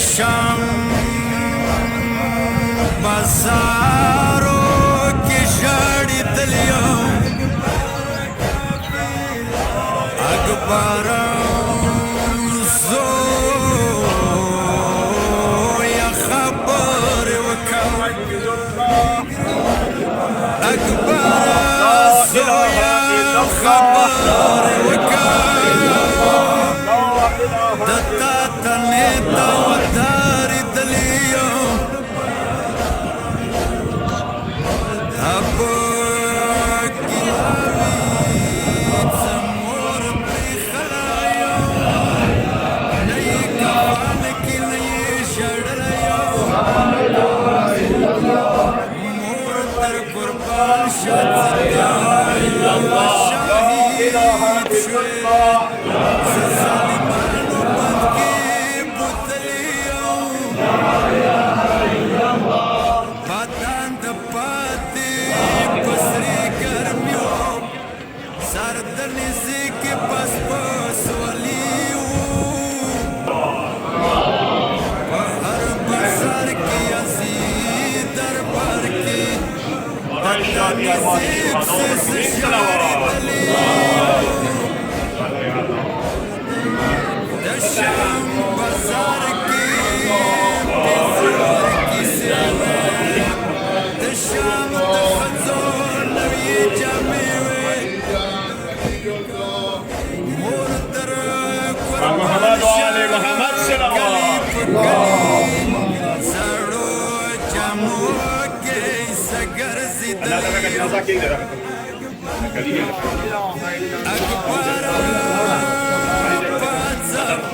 شام بازارو کی جاڑی دلیو اکبر زو یا خبر وکم اکبر زو یا خبر وکم دتا تنیتا وداری دلیو اب کلاوی زمور بری خلایو نئی کفان کی نئی جڑلیو مور در قربان شد شاہید شد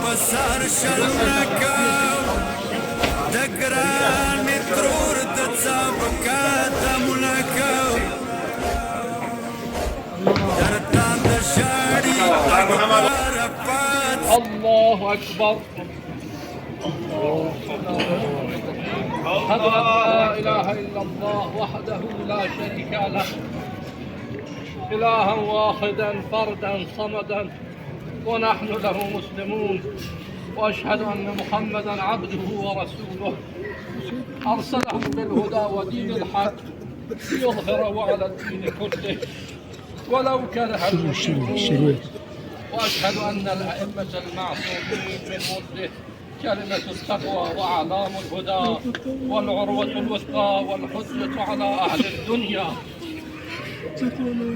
بسار شلنکا دگرانی ترور دزابکا دمونکا درتان دشاری اکبر پات الله أكبر أشهد أن لا إله إلا الله وحده لا شريك له إلها واحدا فردا صمدا ونحن له مسلمون وأشهد أن محمدا عبده ورسوله أرسله بالهدى ودين الحق ليظهره على الدين كله ولو كره المشركون وأشهد أن الأئمة المعصومين من مده كلمة التقوى وأعلام الهدى والعروة الوثقى والحجة على أهل الدنيا.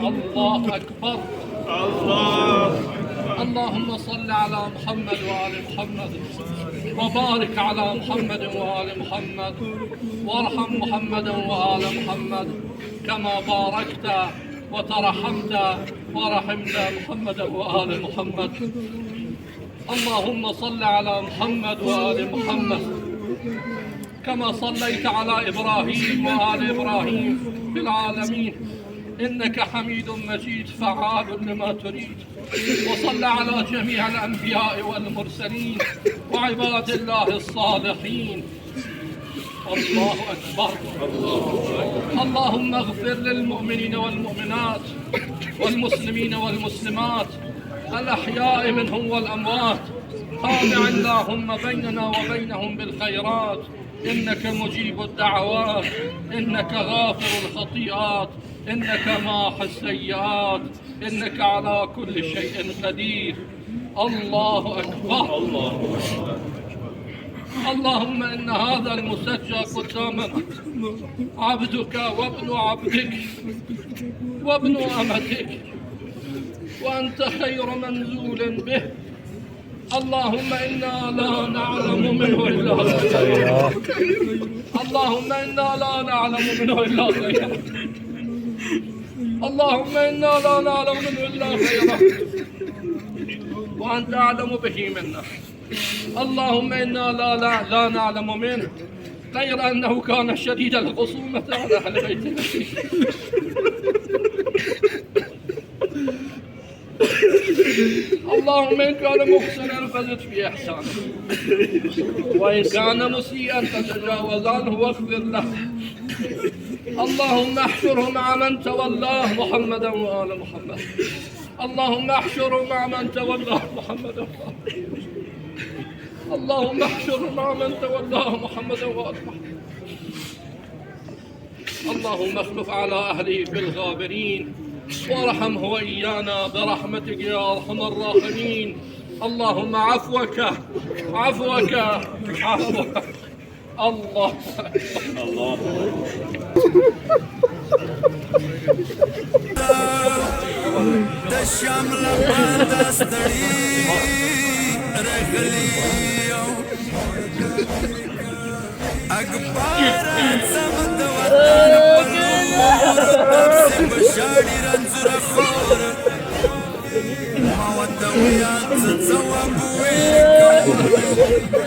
الله أكبر. اللهم صل على محمد وآل محمد وبارك على محمد وآل محمد وارحم محمدا وآل محمد كما باركت وترحمت ورحمت محمدا وآل محمد. اللهم صل على محمد وآل محمد كما صليت على إبراهيم وآل إبراهيم في العالمين إنك حميد مجيد فعال لما تريد. وصل على جميع الأنبياء والمرسلين وعباد الله الصالحين. الله أكبر. اللهم اغفر للمؤمنين والمؤمنات والمسلمين والمسلمات الأحياء منهم والأموات. تابع اللهم بيننا وبينهم بالخيرات إنك مجيب الدعوات إنك غافر الخطيئات إنك ماحي السيئات إنك على كل شيء قدير. الله أكبر. اللهم إن هذا المسجى قدامنا عبدك وابن عبدك وابن أمتك وأنت خير منزول به. اللهم إنا لا نعلم منه إلا خيرا. اللهم إنا لا نعلم منه إلا خيرا. اللهم إنا لا نعلم منه إلا خيرا وأنت أعلم به منا. اللهم إنا لا نعلم منه غير أنه كان شديد الخصومة على أهل بيت النبي. اللهم إن كان محسنا فزد في إحسانه، وإن كان مسيئا فتجاوز عنه واغفر له. اللهم احشره مع من تولاه محمدا وآل محمد. اللهم احشره مع من تولاه محمدا وآل محمد. اللهم احشره مع من تولاه محمدا وآل محمد. اللهم اخلف على أهله في الغابرين وارحمه وإيانا برحمتك يا أرحم الراحمين. اللهم عفوك عفوك عفوك. الله دشام لبان ستړي رغلي اکبر سمد وطن بشاړي رنځره خور ما ودویا څوام وې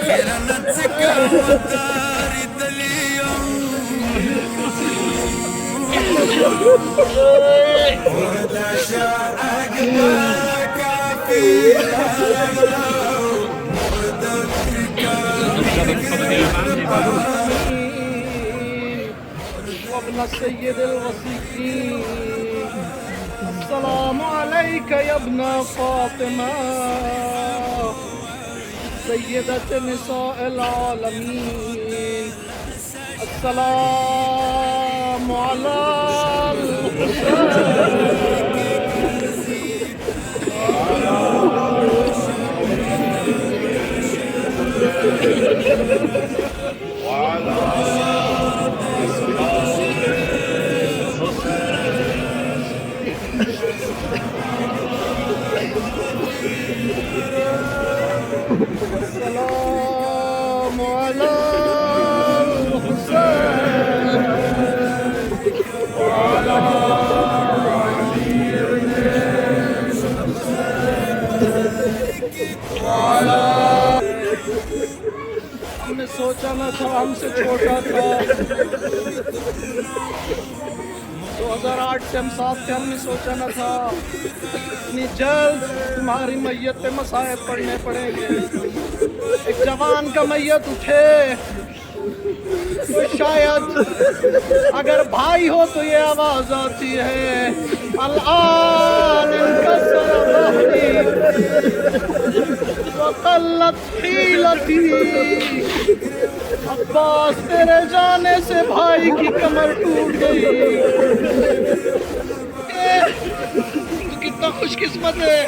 خیرانه څکا وداري دلیو وداشا اکبر کافي وابن السيد الوصيين. السلام عليك يا ابن فاطمة سيدة نساء العالمين. السلام على الحسين السلام على الحسين وعلى हमने सोचा न था हमसे छोटा था 2008 से हम साथ थे। हमने सोचा न था इतनी जल्द तुम्हारी मैयत पे मसाइब पड़ने पड़ेंगे। एक जवान का मैयत उठे तो शायद अगर भाई हो तो ये आवाज आती है अल-आन इनकसर ज़हरी वक़ल्लत हीलती। अब्बास तेरे जाने से भाई की कमर टूट गई। तू कितना खुशकिस्मत है,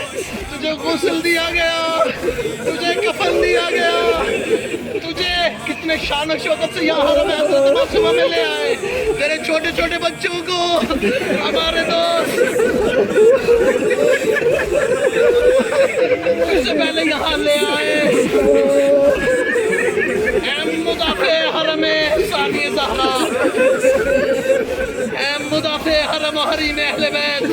तुझे गुस्ल दिया गया, तुझे कफन दिया गया, तुझे कितने शान शौकत से यहाँ हरम हज़रत मासूमा में ले आए। तेरे छोटे छोटे बच्चों को हमारे दोस्त इससे पहले यहाँ ले आए। मुदाफ़े हरम सानी ज़हरा, मुदाफ़े हरम हरीम अहले बैत,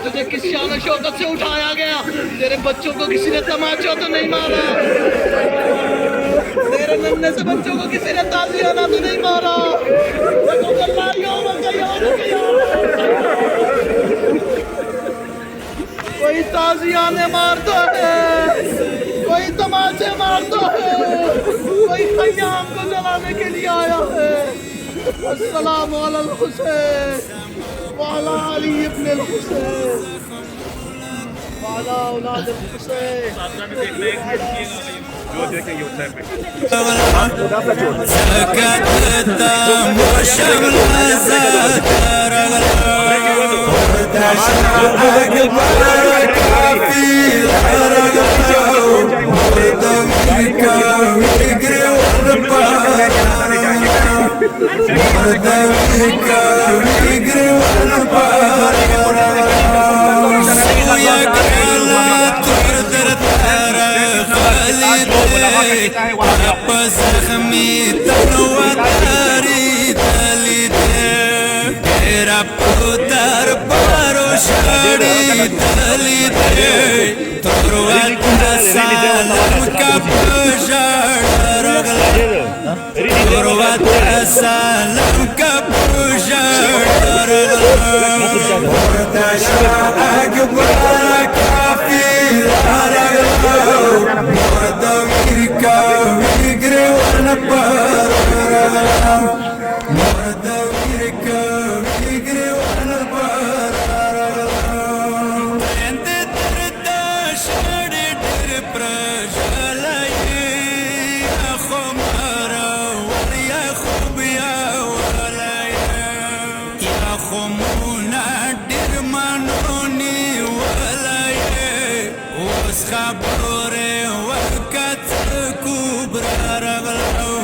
तुझे किस शान शौकत से उठाया गया। तेरे बच्चों को किसी ने तमाचा तो नहीं मारा, तेरे नन्हे से बच्चों को किसी ने ताज़ियाना तो नहीं मारा। कोई ताज़ियाने मारता है, कोई तमाचे मारता है, कोई खयाम को जलाने के लिए आया है। अस्सलामु अलल हुसैन व अला अली इब्न अल हुसैन व अला औलाद अल हुसैन। زخمی تنوات داری دلیده رب در بارو شاری دلیده تروات سالار سلام كبوشر مرتشا أكبر كافي مردا ويركا ويجري ونبر مردا ويركا ويجري ونبر انت ترداش ندير برجالي اخو مرا يا خوب يا ولايا يا خمونا دير منوني ولايا وسخبوري وقت كبرى رغلو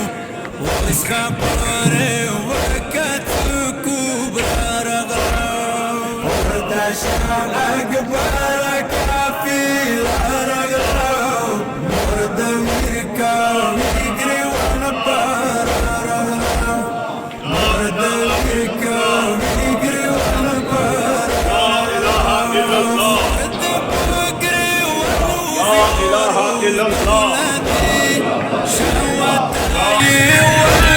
وسخبوري وقت كبرى رغلو وردشا أكبر كافي رغلو ورد ويركا ويجري ونبر رغلو ورد ويركا ويجري ونبر رغلو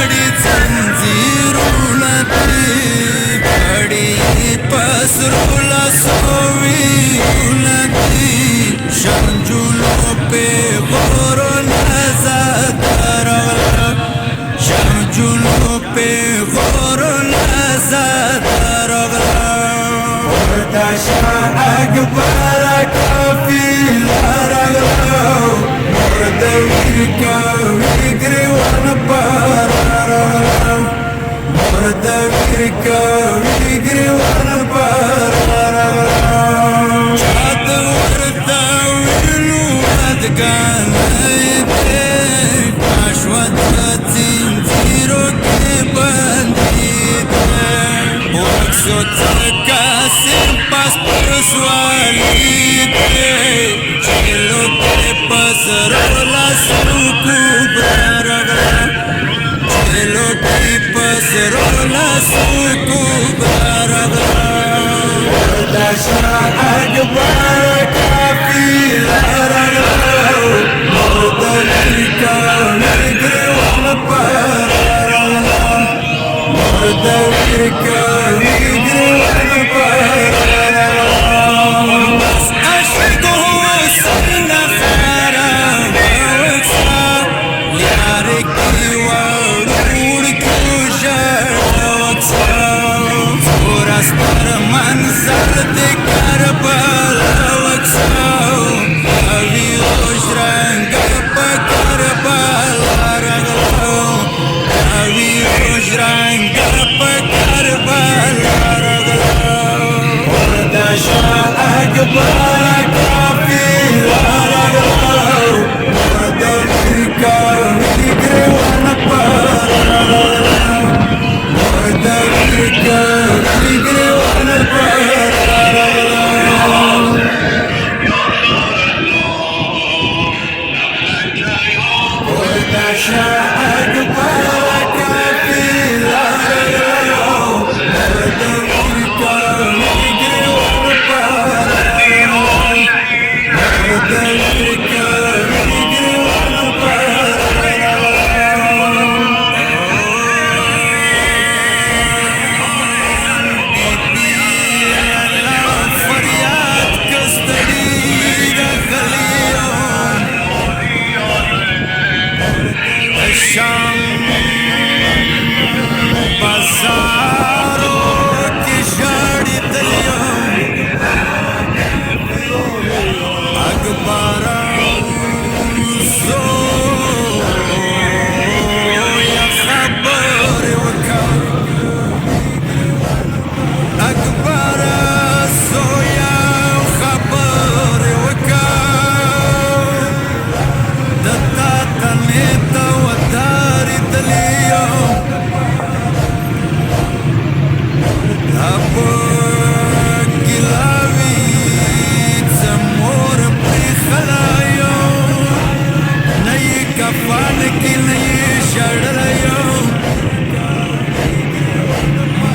وړي څنځيرونه کړي پسرونه سويونه شمجونو په غورونه زادرغله شمجونو په غورونه زادرغله ورتشا أكبر كافي لرغله مرد ويركا ويجري ونبر مرد ويركا ويجري ونبر شاد وردا ويلو أدقان هيدك عشوة تنزيرو كبانديد وكسوت كاسم باس برسواليد چلو تے پسرولا سوکو برغلا چلو تے پسرولا سوکو برغلا وردشا أكبر كافي لرغلا مرد ويركا ويجري ونبر رغلا مرد ويركا ويجري ونبر بس عشقه سنة خارا ووكسا لياركي ورورك وجر وكسا فورس پر منظر دي كربلا وكسا أوي وجرنگ پا كربلا رغلو أوي وجرنگ پا كربلا رغلو وردشا أكبر كافي لرغلو مرد ويركا ويجري ونبر مرد ويركا ويجري ونبر وردشا أكبر كافي لرغلو مرد ويركا ويجري ونبر مرد ويركا ويجري ونبر فریاد کستړي راغلیو شام بازارو کې ژړې دلیو أكبر زو يا خبر وكم أكبر زو يا خبر وكم دتا تنيتا وداري دليو أبو كلاوي زمور بخلايو ني كفان کی ني شړليو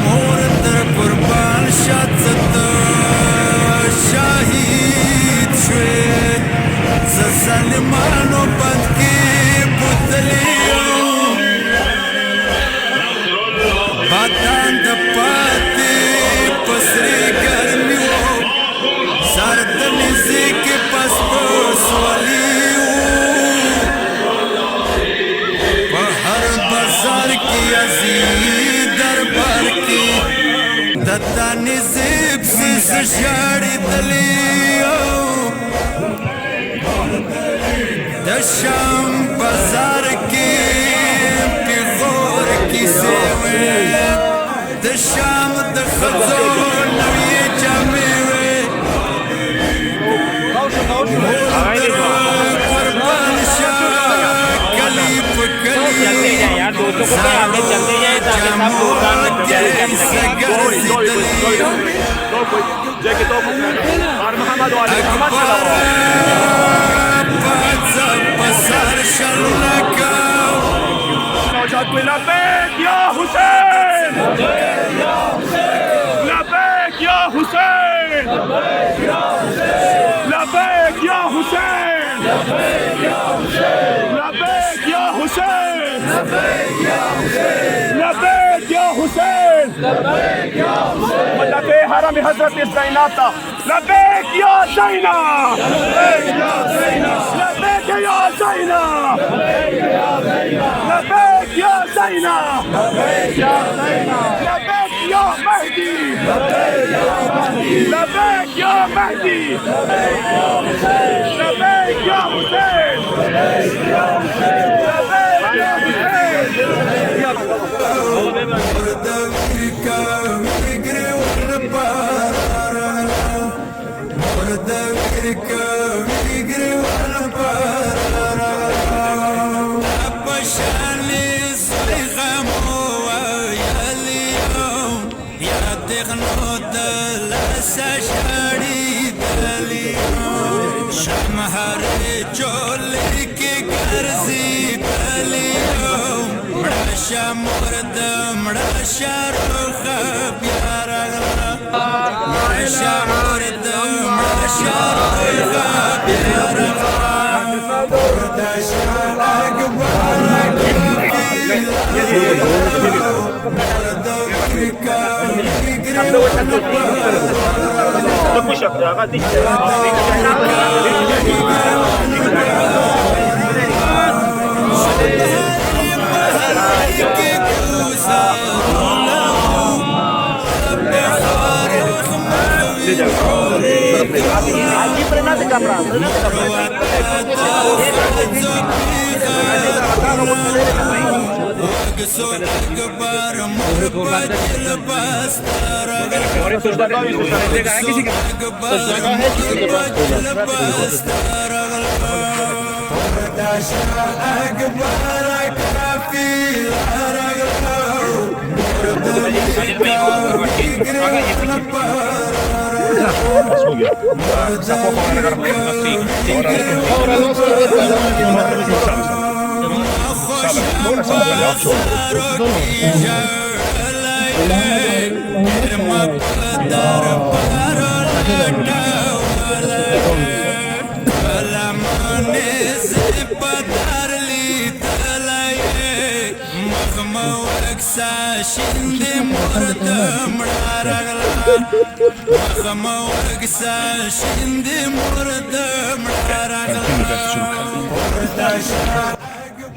مور در قربان شات شهید شوي ظالمانو بد شاړي دلیو د شام بازار کې پیغور کې سوي د شام د خزو نوې جامې وې قربان شاه کلی په کلی दोस्तों को कहीं आगे चलते जाए ताकि सब प्रोग्राम में لبيك يا حسين لبيك يا حسين لبيك يا حسين لبيك يا حسين لبيك يا حسين مدافع حرم حضرت زينب لبيك يا زينب لبيك يا زينب لبيك يا زينب لبيك يا مهدي لبيك يا مهدي لبيك يا حسين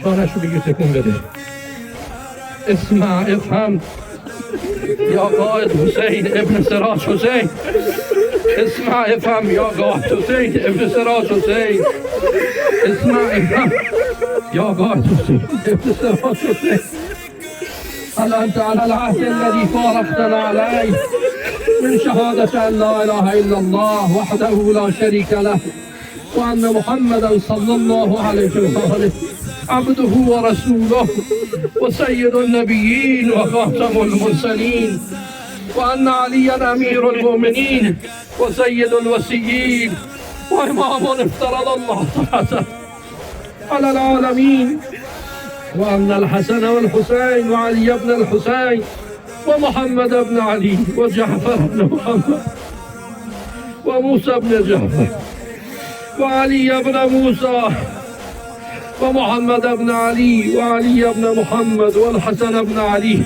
شلون شو بيجي تكون قدر اسمع افهم يا قائد حسين ابن سراج حسين اسمع افهم يا قائد حسين ابن سراج حسين اسمع افهم يا قائد حسين ابن سراج حسين هل أنت على العهد الذي فارقتنا عليه من شهادة أن لا إله إلا الله وحده لا شريك له وأن محمدا صلى الله عليه وآله عبده ورسوله وسيد النبيين وخاتم المرسلين وأن عليا أمير المؤمنين وسيد الوسيين وإمام افترض الله طاعته على العالمين وأن الحسن والحسين وعلي بن الحسين ومحمد بن علي وجعفر بن محمد وموسى بن جعفر وعلي بن موسى ومحمد بن علي وعلي بن محمد والحسن بن علي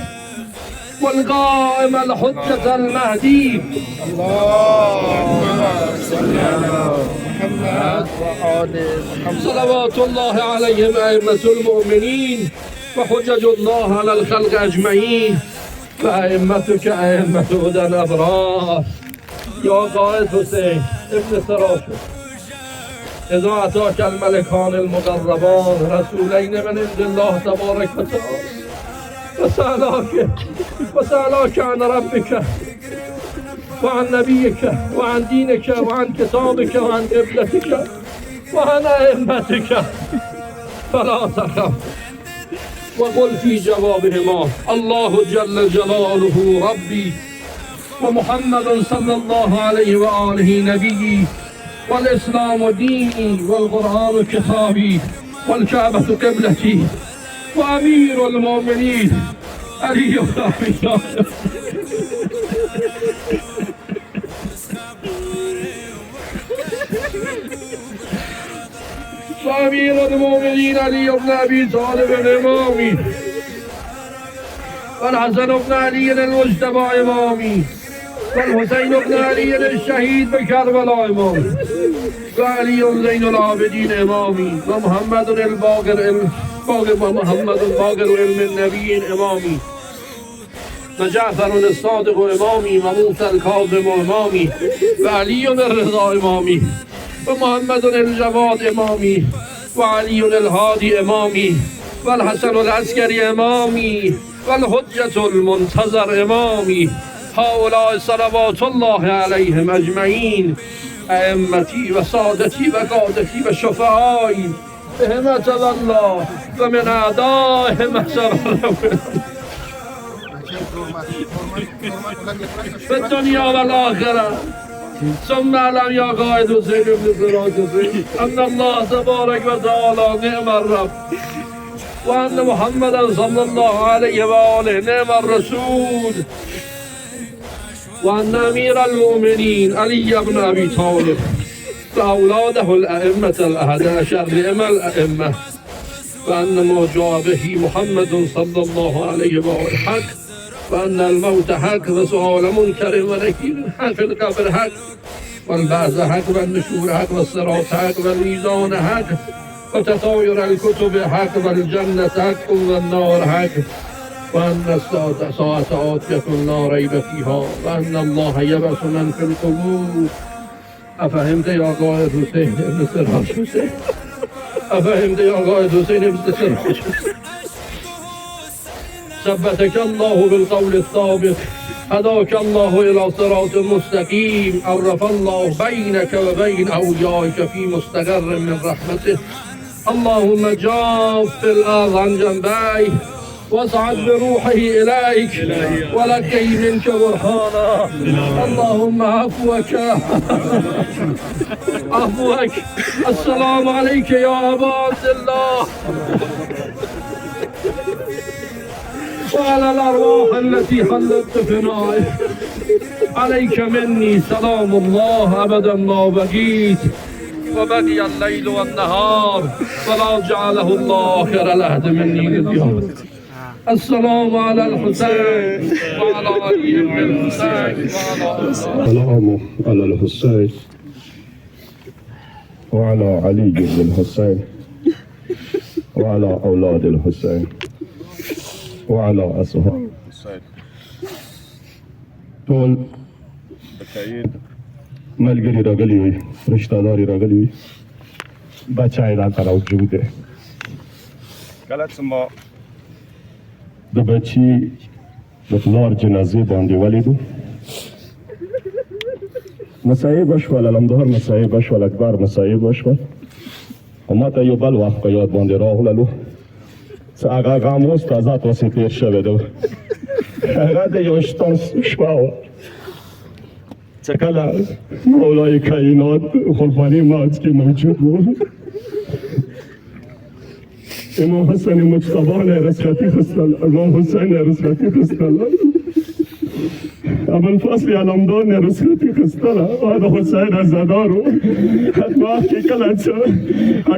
والقائم الحجة المهدي صلوات الله عليهم أئمة المؤمنين وحجج الله على الخلق أجمعين فأئمتك أئمة هدى الأبرار یا قائد حسین ابن سراشد اذا اتاک الملکان المقربان رسولین من عند الله تبارک و تعالی وسألاك عن ربك وعن نبيك وعن دينك وعن كتابك وعن قبلتك وعن أئمتك فلا تخف وقل في جوابهما الله جل جلاله ربي ومحمد صلى الله عليه وآله نبيي والإسلام ديني والقرآن كتابي والكعبة قبلتي وأمير المؤمنين علي بن أبي طالب وأمير المؤمنين علي بن أبي طالب إمامي والحسن بن علي المجتبى إمامي والحسين بن علي الشهيد بكربلاء إمامي وعلي زين العابدين إمامي ومحمد الباقر ومحمد الباقر علم النبيين إمامي وجعفر الصادق إمامي وموسى الكاظم إمامي وعلي الرضا إمامي ومحمد الجواد إمامي وعلي الهادي إمامي والحسن العسكري إمامي والحجة المنتظر إمامي هؤلاء صلوات الله عليهم أجمعين أئمتي وسادتي وقادتي وشفعائي بهم تولى ومن أعدائهم سبر في الدنيا والآخرة ثم اعلم يا قائد حسين بن سراج أن الله تبارك وتعالى نعم الرب وأن محمدا صلى الله عليه وآله نعم الرسول وأن أمير المؤمنين علي بن أبي طالب وأولاده الأئمة ال11 نعم الأئمة وأن ما جاء به محمد صلى الله عليه وآله حق وأن الموت حق وسؤال منكر ونكير حق في القبر حق والبعث حق والنشور حق والصراط حق والميزان حق وتطاير الكتب حق والجنة حق والنار حق وأن الساعة آتية لا ريب فيها وأن الله يبعث من في القبور أفهمت يا قائد حسين بن سراج حسين أفهمت يا قائد حسين بن سراج ثبتك الله بالقول الثابت هداك الله إلى صراط مستقيم عرف الله بينك وبين أوليائك في مستقر من رحمته اللهم جاف الأرض عن جنبيه واصعد بروحه إليك ولكي منك برهانا اللهم عفوك عفوك السلام عليك يا أبا عبد الله وعلى الأرواح التي حلت بفنائك عليك مني سلام الله أبدا ما بقيت وبقي الليل والنهار ولا جعله الله آخر العهد مني لليوم السلام على الحسين وعلى علي بن الحسين وعلى السلام على الحسين وعلى علي بن الحسين وعلى أولاد الحسين وعلى أصحاب الحسين طول ملګری راغلی وي رشتہ داري راغلی وي بچای را موجود دی کله چې ما د بچی د پلار جنازې باندې ولیدو مصايب وشول الامدار مصايب وشول اکبر مصايب وشول او ما ته یو بل وخت په یاد باندې راغللو چې هغه غاموس تازه تاسې تېر شوی دی هغه د یو شپه وه چې کله مولای کائنات خلفاني ماز کې موجود و امام حسن مجتبی نه رسختی خستل امام حسین رسختی خستل ابوالفضل علمدار نه رسختی خستل او حسین زادارو حتما کې کله چې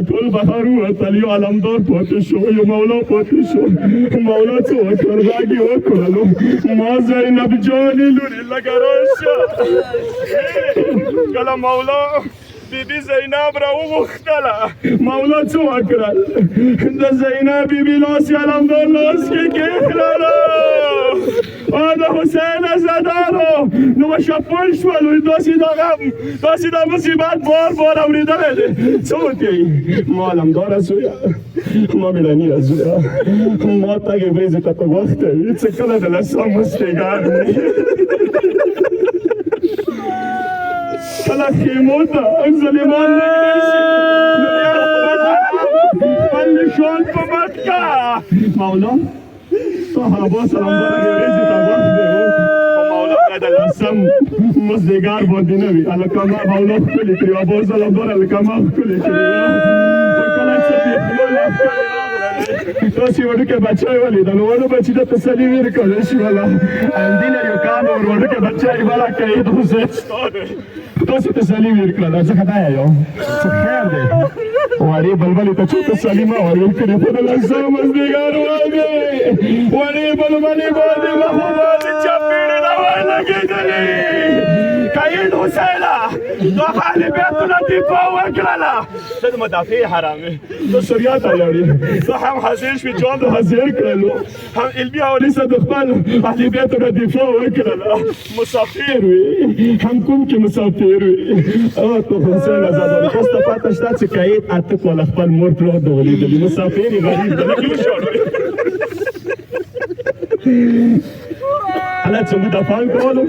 ټول بهار وتل یو علمدار پاتې شو یو مولا پاتې شو مولا څه وکړ راګي وکړلو ما زینب جانې لورې لږه راشه کله مولا بیبي زینب را وغوښتله مولا څه وکړل د زینب بیبي لاس یې علمدار لاس کې کېښلله او د حسین عزادارو نو وشپل شول وایي داسې دا مصیبت بار اورېدلی دی څه وکړئ ما علمداره زویه ما مېړنیه زویه ما تګې ورځې ته په وخت وي څه کله د لسم ماسپېږر وي کله خیمو ته ظالمان نږدې شي نو بیا خپل نشان په مټ که مولا صحابه سلامداره دې ورځې ته وخت دی خو مولا باید د لسم مازدیګر باندې نه وي هلکه ما مولا ښکلې کړي وه ابا سلامداره هلکه ما ښکلې کړي وه خو کله چې دې خولو لښکرې داسې وړوکی بچی ولیدل وړو بچي ته تسلي ورکړل شوله اندینه یو کال وړوکی بچی بله کوي حسین ستا دی داسې تسلي ورکړله ځکه دا یم څه خیر دی وړې بلبلې ته څو تسلي ما ورکړې خو د لسم مازدیګر باندې وړې بلبلې باندې مخو باندې چپېړې راولګېدلې کاین حسینه دا خالي بیتونه دفاع وکړله ته د مدافع حرامې ته سریا ته لاړې ته هم حاضر شوې جان د حاضر کړلو هم علمي حوالې سره د خپل اهلي بیتونه دفاع وکړله مسافر وي هم کوم چې مسافر وي او ته حسین ازادار اوس ته پته شته چې کاید اته کاله خپل مور پلار د ولیدلي مسافر یې غریب ده لکه وشاړوې حالات زموږ دفاع کولو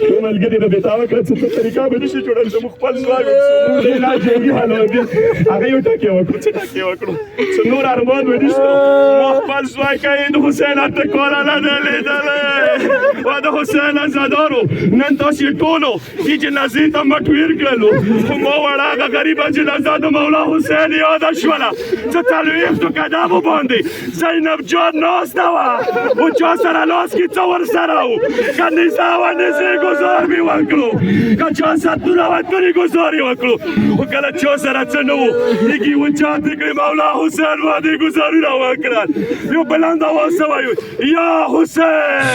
یو ملګري نه بېتاوه کړه چې څه طریقه به نه شي جوړولی زموږ خپل ځواک زموږ علاج جنګي حالات دي هغه یو ټکی وکړو څه ټکی وکړو څه نور ارمان به نشته ما خپل ځواک یې د حسین اته کاله نه دی لیدلی و د حسین عزادارو نن تاسې ټولو دې جنازې ته مټ ویر کړلو خو ما وړه هغه غریبه جنازه د مولا حسین یاده شوله چې څلوېښتو قدمو باندې زینب جان ناسته وه و چا سره لاس کې څه ورسره و که نیزه وه نیزې ګزار مې وکړو که چا سطونه وه تورې ګزار یې وکړو خو کله چا سره څه نه وو لیکې ونچاتې کړې مولا حسین باندې ګزارونه وکړل یو بلند اواز څه وایو یا حسین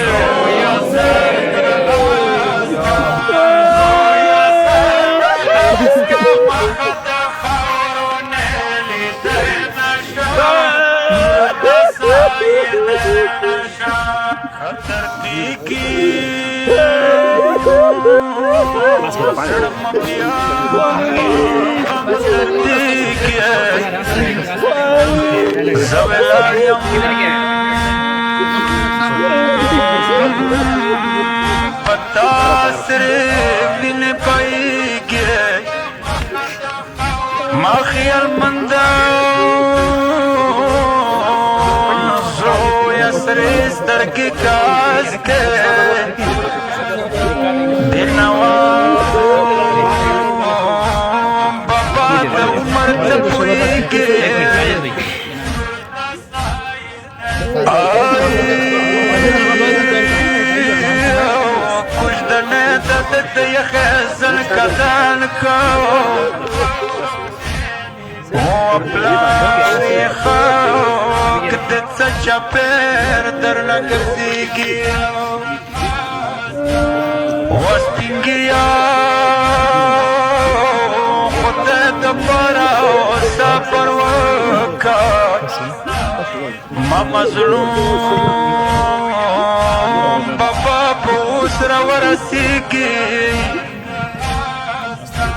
خیال مندان زوی سریز در کی کاز کے دینوان بابا دا عمر تپوئی کے کچھ دنے دد یخزن کدان کو پلاری خاک دت سچا پیر در نگردیگی وستینگیا خود دپارا سفر وکا ما مظلوم بابا پوس را ورسیگی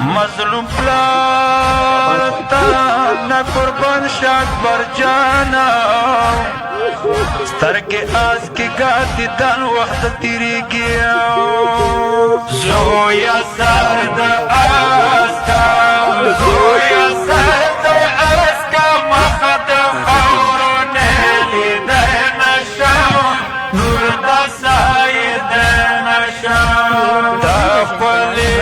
مظلوم پلاتا نا قربان شاک بر جانا ستر کے آس کی گاتی دن وقت تیری گیا زویا سرد آس کا زویا سرد آس کا مخد خورو نیلی دین شاو نور دا سائی دین شاو تا قولی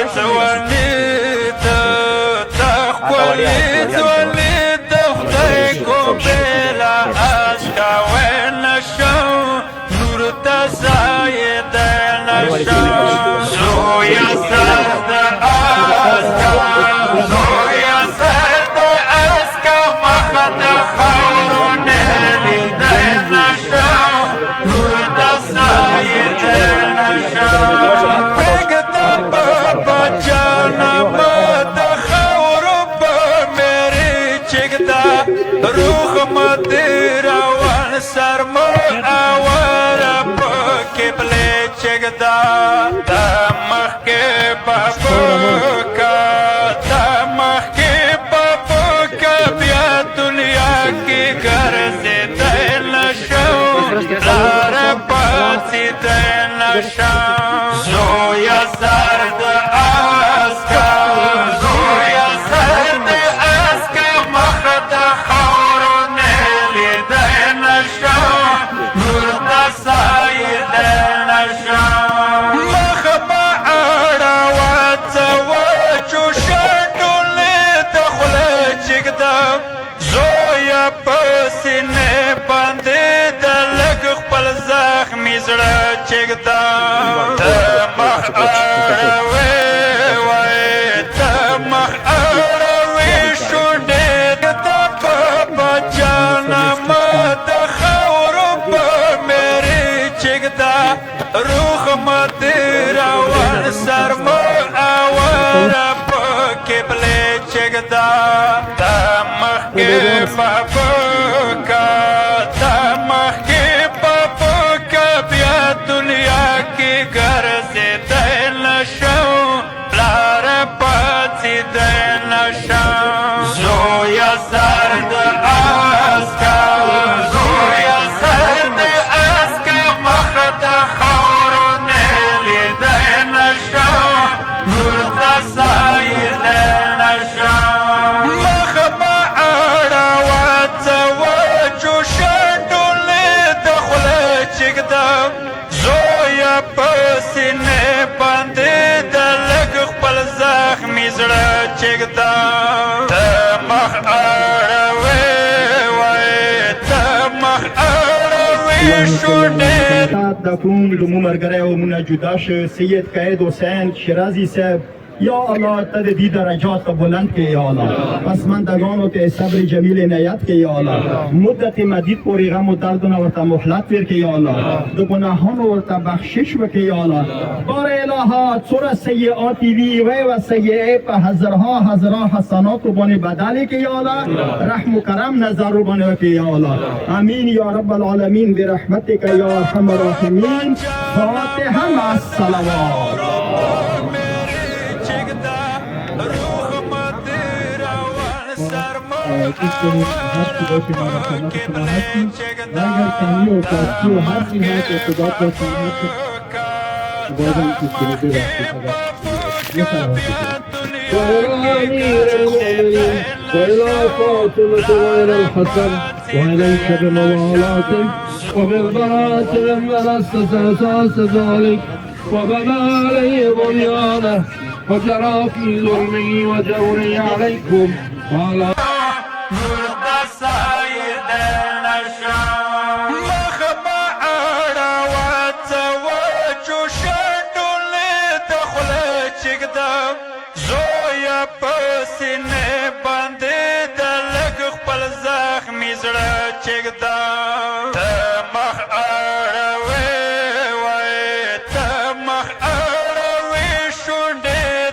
توانی زویا سرد اسکا مخد خورو نیلی دین شاو نور دستای دین شاو بگتا بابا جانا مد خورو روح مدير وان سرم اول بقبل چگدا دمخ کے بابکا دمخ کے بابکا بیا دنیا کی غرض دین شو لار پاسی دین شو زویا زرد آسکا زویا زرد آسکا مخد خورو نیلی دین شو نورد سای دین شو مخبا آڑا واتو شاڈولی دخل چگدم زویا پسینے باندے دلگ خپل زخمی زڑا چگدم تمخ آڑوی وی تمخ آڑوی شونڈے دا پاپا جانم دا خورو پا میری چگدا روح مدیر وان سرم آوارا پا کبلے چگدا تمخ کے بابکا تمخ کے بابکا بیا دنیا کی غرض دین شو لار پاسی دین شو زویا زرد آسکا زویا زرد آسکا مخد خورو نیلی دین شو نورد سای دین شو مخبا آڑا واتو شاڈولی دخل چگدم زویا پسینے باندے دلگ خپل زخمی زڑا چگدم تمخ آڑوی وی تمخ آڑوی شونڈے دکون دمو مرگره و مونه جداش سید قید حسین شیرازی صاحب یا الله تد دی درجات بلند که یا الله پسماندگانو ته صبر جمیل عنایت که یا الله مدت مدید پوری غم و درد و ورته مهلت ور که یا الله د گناهانو ورته بخشش وکه یا الله بار الها سور سیئاتی وی و سیئه په هزارها حسنات بانی بدلی که یا الله رحم و کرم نظر بانی که یا الله امین یا رب العالمین برحمتک یا ارحم الراحمین فاتحه مع الصلوات هر چی باشه ما خدمت شما هستیم و اگر کمی و کاستی و هر چی هست ارتباط با شما هست بازم کسی ببخشید وإلى أمير المؤمنين وإلى فاطمة وإلى الحسن وإليك بموالاتك وبالبراءة ممن أسس ذلك وبنى عليه بنيانه وجرى في ظلمه وجوره عليكم وعلى زویا پسینے باندے دلگ خپل زخمی زڑا چگدم